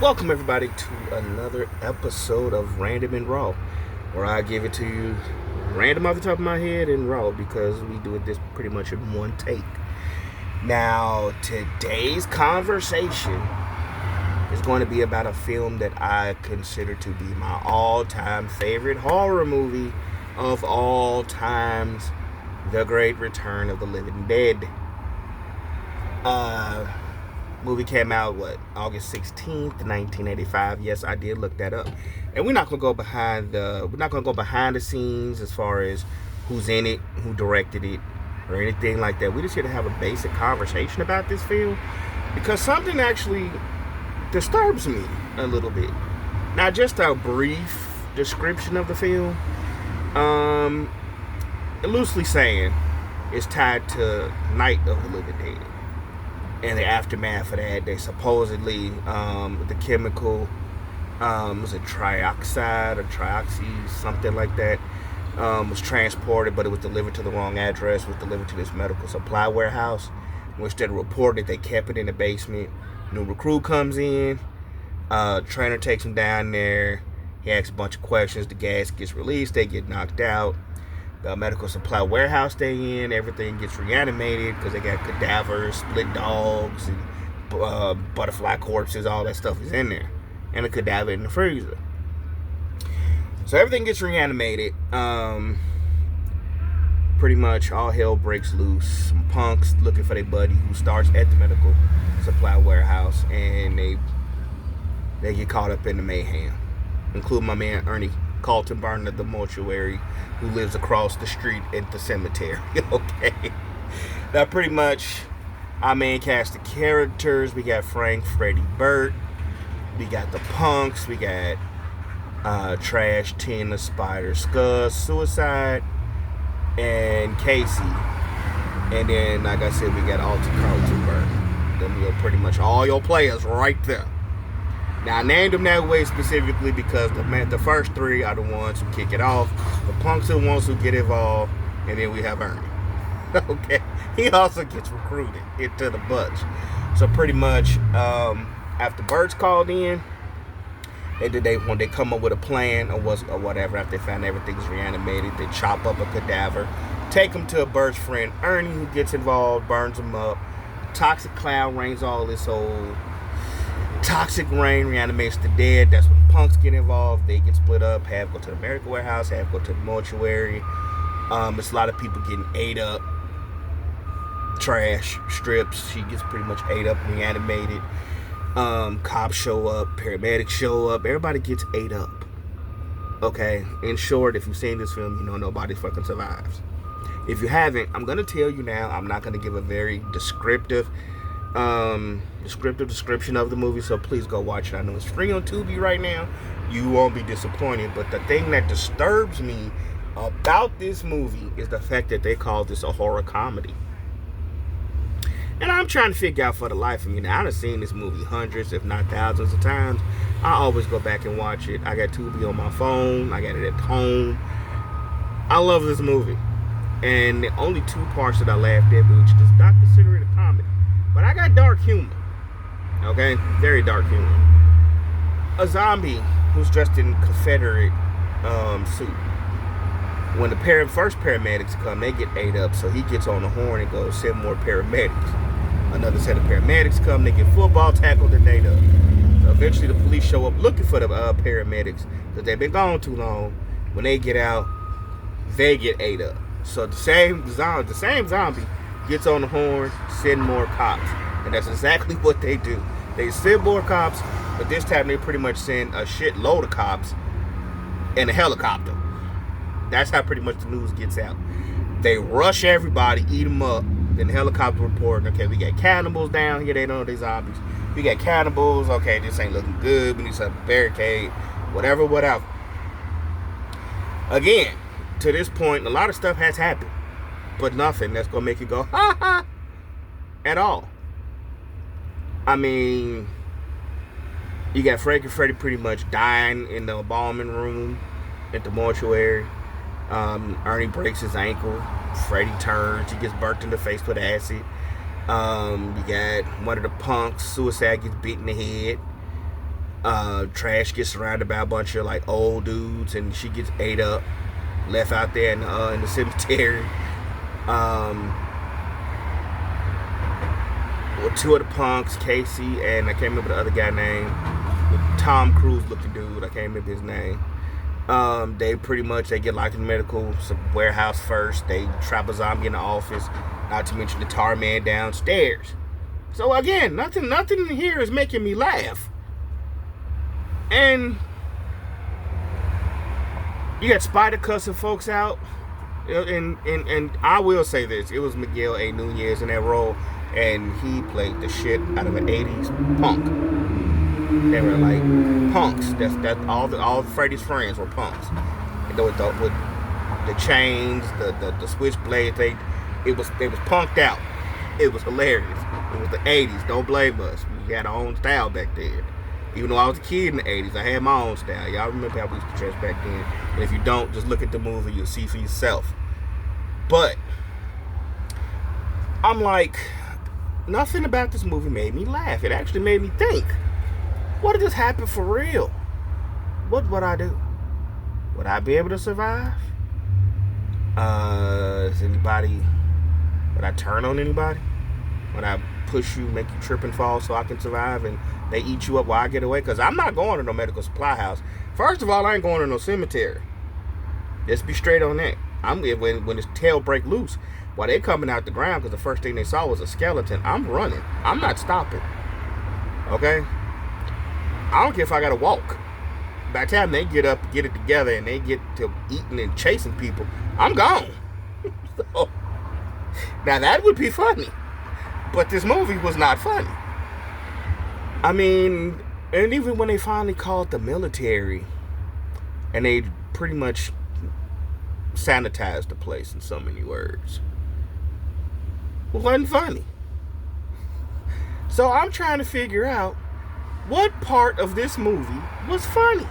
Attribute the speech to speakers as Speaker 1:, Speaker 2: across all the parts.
Speaker 1: Welcome everybody to another episode of Random and Raw, where I give it to you random off the top of my head and raw because we do it this pretty much in one take. Now, today's conversation is going to be about a film that I consider to be my all-time favorite horror movie of all times, The Great Return of the Living Dead. Uh, Movie came out August 16th, 1985. Yes, I did look that up. And we're not gonna go behind the scenes as far as who's in it, who directed it, or anything like that. We're just here to have a basic conversation about this film because something actually disturbs me a little bit. Now, just a brief description of the film. Loosely saying, it's tied to Night of the Living Dead. And the aftermath of that, they supposedly the chemical was it trioxide or trioxy, something like that, was transported, but it was delivered to the wrong address. Was delivered to this medical supply warehouse, which they reported they kept it in the basement. New recruit comes in, trainer takes him down there. He asks a bunch of questions. The gas gets released. They get knocked out. The medical supply warehouse they in, everything gets reanimated because they got cadavers, split dogs, and butterfly corpses. All that stuff is in there, and a cadaver in the freezer. So everything gets reanimated. Pretty much all hell breaks loose. Some punks looking for their buddy who starts at the medical supply warehouse, and they get caught up in the mayhem, including my man Ernie Carlton Burner, the mortuary, who lives across the street at the cemetery. Okay. Now, pretty much, our main cast of characters, we got Frank, Freddie, Burt. We got the punks. We got Trash, Tina, Spider, Scuzz, Suicide, and Casey. And then, like I said, we got Alton Carlton Burner. Them are pretty much all your players right there. Now, I named them that way specifically because the first three are the ones who kick it off. The punks are the ones who get involved. And then we have Ernie. Okay. He also gets recruited into the bunch. So pretty much, after Bert's called in, when they come up with a plan or whatever, after they find everything's reanimated, they chop up a cadaver, take him to Bert's friend Ernie, who gets involved, burns him up. Toxic cloud rains all this old toxic rain, reanimates the dead. That's when punks get involved. They get split up. Half go to the medical warehouse, half go to the mortuary. It's a lot of people getting ate up. Trash strips. She gets pretty much ate up, reanimated. Cops show up. Paramedics show up. Everybody gets ate up. Okay? In short, if you've seen this film, you know nobody fucking survives. If you haven't, I'm going to tell you now. I'm not going to give a very descriptive description of the movie, so please go watch it. I know it's free on Tubi right now. You won't be disappointed. But the thing that disturbs me about this movie is the fact that they call this a horror comedy. And I'm trying to figure out for the life of me. Now, I've seen this movie hundreds, if not thousands of times. I always go back and watch it. I got Tubi on my phone. I got it at home. I love this movie. And the only two parts that I laughed at, which does not consider it a comedy, but I got dark humor. Okay? Very dark humor. A zombie who's dressed in Confederate suit. When the first paramedics come, they get ate up, so he gets on the horn and goes, send more paramedics. Another set of paramedics come, they get football tackled and ate up. So eventually the police show up looking for the paramedics because they've been gone too long. When they get out, they get ate up. So the same zombie gets on the horn, send more cops. And that's exactly what they do. They send more cops, but this time they pretty much send a shitload of cops in a helicopter. That's how pretty much the news gets out. They rush everybody, eat them up. Then the helicopter reporting, okay, we got cannibals down here. They don't know they're zombies. We got cannibals. Okay, this ain't looking good. We need some barricade. Whatever. Again, to this point, a lot of stuff has happened. But nothing that's going to make you go, ha ha, at all. I mean, you got Frank and Freddie pretty much dying in the embalming room at the mortuary. Ernie breaks his ankle. Freddie turns. He gets burnt in the face with acid. You got one of the punks, Suicide, gets beat in the head. Trash gets surrounded by a bunch of like old dudes, and she gets ate up, left out there in the cemetery. With two of the punks, Casey and I can't remember the other guy name, the Tom Cruise looking dude. I can't remember his name. They pretty much they get locked in the medical warehouse first. They trap a zombie in the office. Not to mention the tar man downstairs. So again, nothing here is making me laugh. And you got Spider cussing folks out. And I will say this, it was Miguel A. Nunez in that role, and he played the shit out of an 80s punk. They were like punks. That's all Freddy's friends were punks. And with the chains, the switchblade thing, they was punked out. It was hilarious. It was the 80s. Don't blame us. We had our own style back then. Even though I was a kid in the 80s, I had my own style. Y'all remember how we used to dress back then. And if you don't, just look at the movie. You'll see for yourself. But I'm like, nothing about this movie made me laugh. It actually made me think, what if this happened for real? What would I do? Would I be able to survive? Would I turn on anybody? Would I push you, make you trip and fall so I can survive and they eat you up while I get away? Because I'm not going to no medical supply house. First of all, I ain't going to no cemetery. Let's be straight on that. When his tail break loose, while they coming out the ground, because the first thing they saw was a skeleton, I'm running. I'm not stopping. Okay? I don't care if I got to walk. By the time they get up, get it together, and they get to eating and chasing people, I'm gone. So, now that would be funny. But this movie was not funny. I mean, and even when they finally called the military, and they pretty much sanitized the place in so many words, it wasn't funny. So I'm trying to figure out what part of this movie was funny.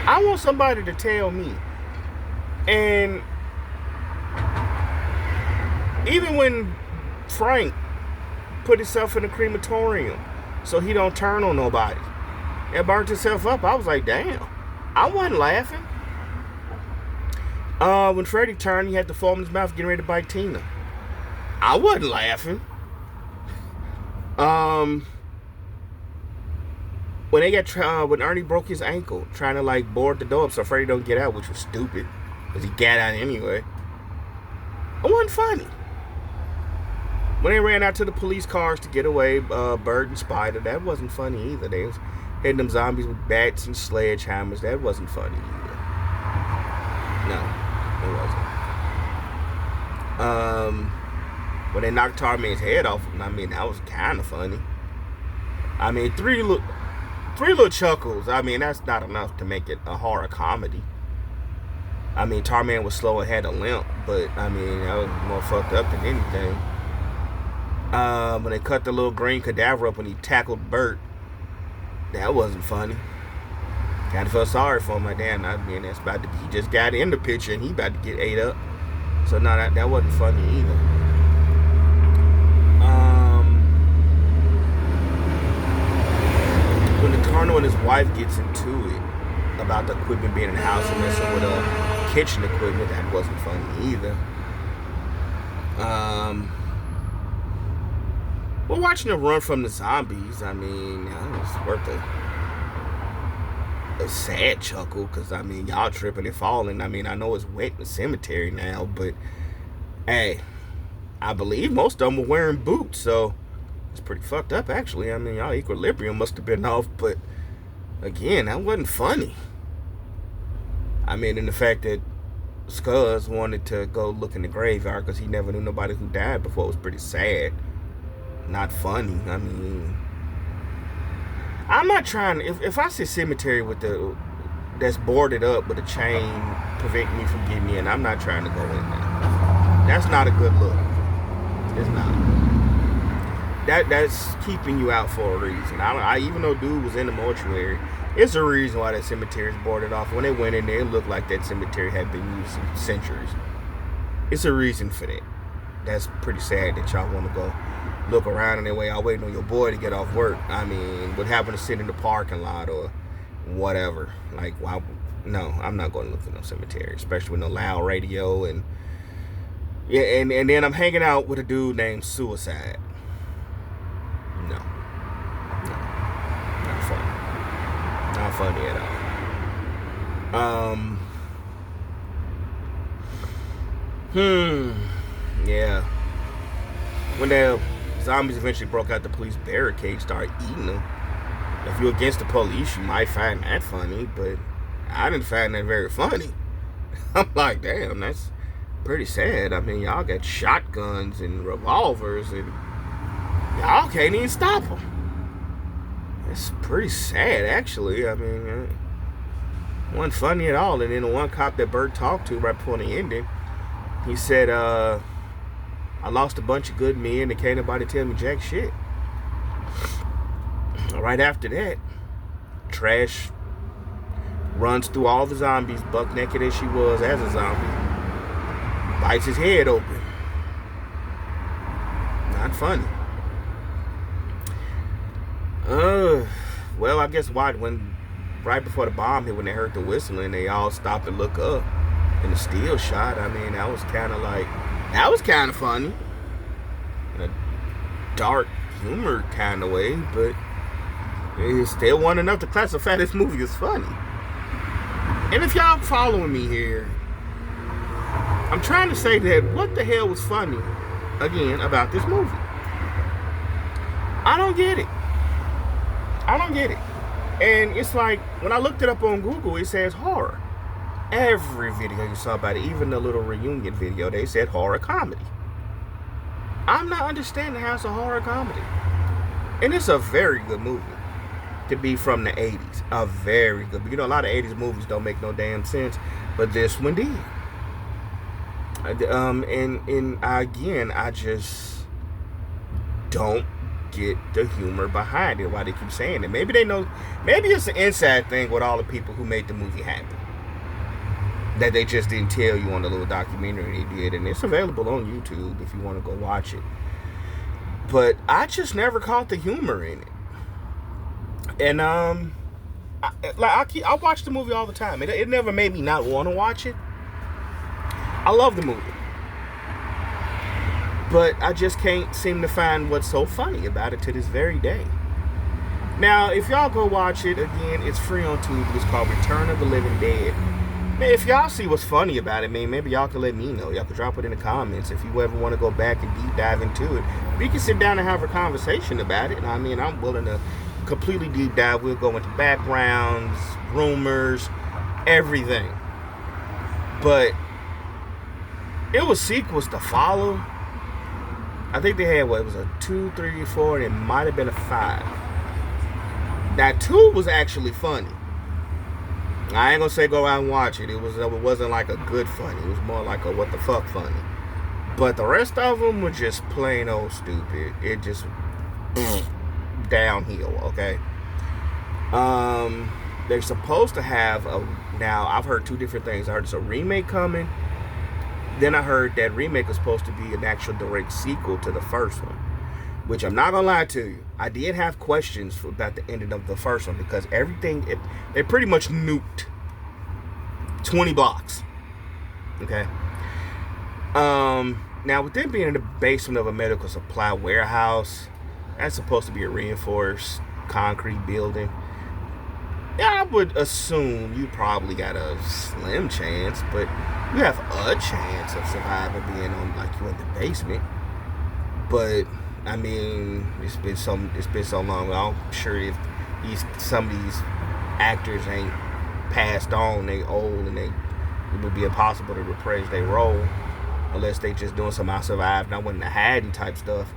Speaker 1: I want somebody to tell me. And even when Frank put himself in a crematorium so he don't turn on nobody and burnt himself up, I was like, damn, I wasn't laughing. When Freddy turned, he had the foam in his mouth getting ready to bite Tina. I wasn't laughing. When Ernie broke his ankle trying to like board the door up so Freddy don't get out, which was stupid because he got out anyway, it wasn't funny. When they ran out to the police cars to get away, Bird and Spider, that wasn't funny either. They was hitting them zombies with bats and sledgehammers. That wasn't funny either. No, it wasn't. When they knocked Tarman's head off, I mean, that was kind of funny. I mean, three little chuckles. I mean, that's not enough to make it a horror comedy. I mean, Tarman was slow and had a limp, but I mean, that was more fucked up than anything. When they cut the little green cadaver up when he tackled Bert, that wasn't funny. Kind of felt sorry for him. Like, damn, I mean, he just got in the picture and he about to get ate up. So no, that wasn't funny either. When the Colonel and his wife gets into it about the equipment being in the house and messing with kitchen equipment, that wasn't funny either. We're watching them run from the zombies. I mean, that was worth a sad chuckle because, I mean, y'all tripping and falling. I mean, I know it's wet in the cemetery now, but hey, I believe most of them were wearing boots, so it's pretty fucked up, actually. I mean, y'all equilibrium must have been off, but again, that wasn't funny. I mean, and the fact that Scuzz wanted to go look in the graveyard because he never knew nobody who died before was pretty sad. Not funny. I mean, I'm not trying to, if I see a cemetery that's boarded up with a chain preventing me from getting in, I'm not trying to go in there. That's not a good look. It's not. That's keeping you out for a reason. I even though dude was in the mortuary, it's a reason why that cemetery is boarded off. When they went in there, it looked like that cemetery had been used in centuries. It's a reason for that. That's pretty sad that y'all want to go look around in their way out waiting on your boy to get off work. I mean, would happen to sit in the parking lot or whatever. Like, why? No, I'm not going to look for no cemetery, especially with no loud radio. And yeah, and then I'm hanging out with a dude named Suicide. No, not funny. Not funny at all. Yeah. When the zombies eventually broke out the police barricade, started eating them. If you're against the police, you might find that funny, but I didn't find that very funny. I'm like, damn, that's pretty sad. I mean, y'all got shotguns and revolvers, and y'all can't even stop them. It's pretty sad, actually. I mean, it wasn't funny at all. And then the one cop that Bert talked to right before the ending, he said, I lost a bunch of good men and can't nobody tell me jack shit. Right after that, Trash runs through all the zombies, buck naked as she was as a zombie, bites his head open. Not funny. Well, I guess right before the bomb hit, when they heard the whistling, they all stopped and look up. And the steel shot, I mean, that was kind of funny. In a dark humor kind of way, but it still wasn't enough to classify this movie as funny. And if y'all following me here, I'm trying to say that what the hell was funny, again, about this movie? I don't get it. And it's like, when I looked it up on Google, it says horror. Every video you saw about it, even the little reunion video, they said horror comedy. I'm not understanding how it's a horror comedy. And it's a very good movie to be from the 80s. A very good. You know, a lot of 80s movies don't make no damn sense, but this one did. And again, I just don't get the humor behind it, why they keep saying it. Maybe they know, maybe it's an inside thing with all the people who made the movie happen that they just didn't tell you on the little documentary they did, and it's available on YouTube if you want to go watch it. But I just never caught the humor in it. And I watch the movie all the time. It never made me not want to watch it. I love the movie, but I just can't seem to find what's so funny about it to this very day. Now, if y'all go watch it, again, it's free on Tubi. It's called Return of the Living Dead. Man, if y'all see what's funny about it, man, maybe y'all can let me know. Y'all can drop it in the comments if you ever want to go back and deep dive into it. We can sit down and have a conversation about it. And I mean, I'm willing to completely deep dive. We'll go into backgrounds, rumors, everything. But it was sequels to follow. I think they had, it was a 2, 3, 4, and it might have been a 5. That 2 was actually funny. I ain't gonna say go out and watch it. It wasn't like a good funny. It was more like a what the fuck funny. But the rest of them were just plain old stupid. It just downhill. Okay. They're supposed to have now I've heard 2 different things. I heard it's a remake coming. Then I heard that remake is supposed to be an actual direct sequel to the first one. Which I'm not gonna lie to you, I did have questions about the ending of the first one because everything, they pretty much nuked 20 blocks. Okay. Now with them being in the basement of a medical supply warehouse, that's supposed to be a reinforced concrete building. Yeah, I would assume you probably got a slim chance, but you have a chance of surviving being on, like, you in the basement. But I mean, it's been so long. I'm sure if some of these actors ain't passed on, they old, and it would be impossible to reprise their role unless they just doing some I survived and I went in the hiding type stuff.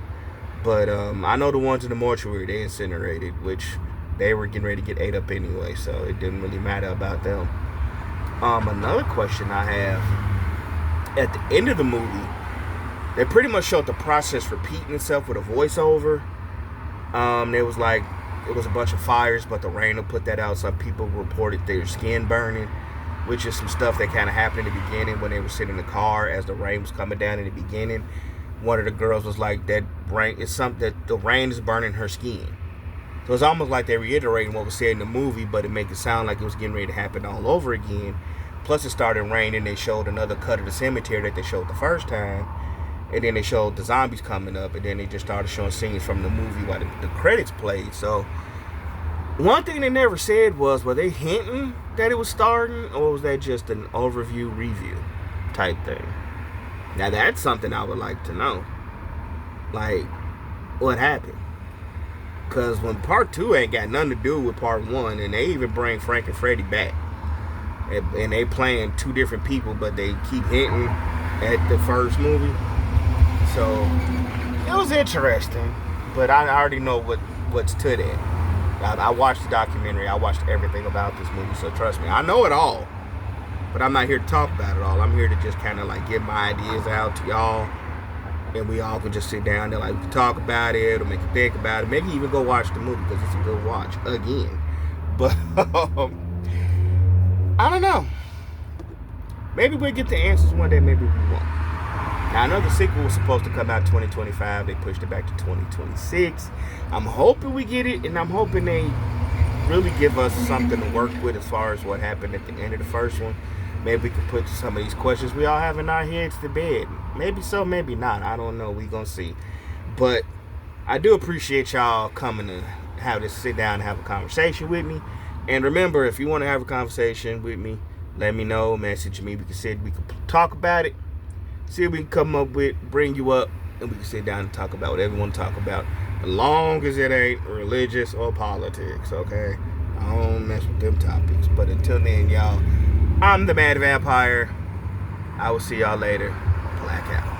Speaker 1: But I know the ones in the mortuary, they incinerated, which they were getting ready to get ate up anyway, so it didn't really matter about them. Another question I have, at the end of the movie, they pretty much showed the process repeating itself with a voiceover. There was like, it was a bunch of fires, but the rain will put that out. Some people reported their skin burning, which is some stuff that kind of happened in the beginning when they were sitting in the car as the rain was coming down in the beginning. one of the girls was like, that rain, it's something that the rain is burning her skin. So it's almost like they're reiterating what was said in the movie, but it make it sound like it was getting ready to happen all over again. Plus, it started raining. They showed another cut of the cemetery that they showed the first time, and then they showed the zombies coming up, and then they just started showing scenes from the movie while the credits played. So one thing they never said was, were they hinting that it was starting, or was that just an overview review type thing? Now that's something I would like to know. Like, what happened? Because when part 2 ain't got nothing to do with part 1, and they even bring Frank and Freddy back, and they playing 2 different people, but they keep hinting at the first movie. So it was interesting, but I already know what's to that. I watched the documentary. I watched everything about this movie, so trust me, I know it all. But I'm not here to talk about it all. I'm here to just kind of like get my ideas out to y'all, and we all can just sit down there, like, we can talk about it, or make you think about it. Maybe even go watch the movie, because it's a good watch again. But I don't know. Maybe we'll get the answers one day. Maybe we won't. Now, I know the sequel was supposed to come out 2025. They pushed it back to 2026. I'm hoping we get it, and I'm hoping they really give us something to work with as far as what happened at the end of the first one. Maybe we can put some of these questions we all have in our heads to bed. Maybe so, maybe not. I don't know. We gonna see. But I do appreciate y'all coming to have this sit down and have a conversation with me. And remember, if you want to have a conversation with me, let me know. Message me. We can talk about it. See what we can come up with. Bring you up, and we can sit down and talk about whatever we want to talk about. As long as it ain't religious or politics, okay? I don't mess with them topics. But until then, y'all, I'm the Mad Vampire. I will see y'all later. Black out.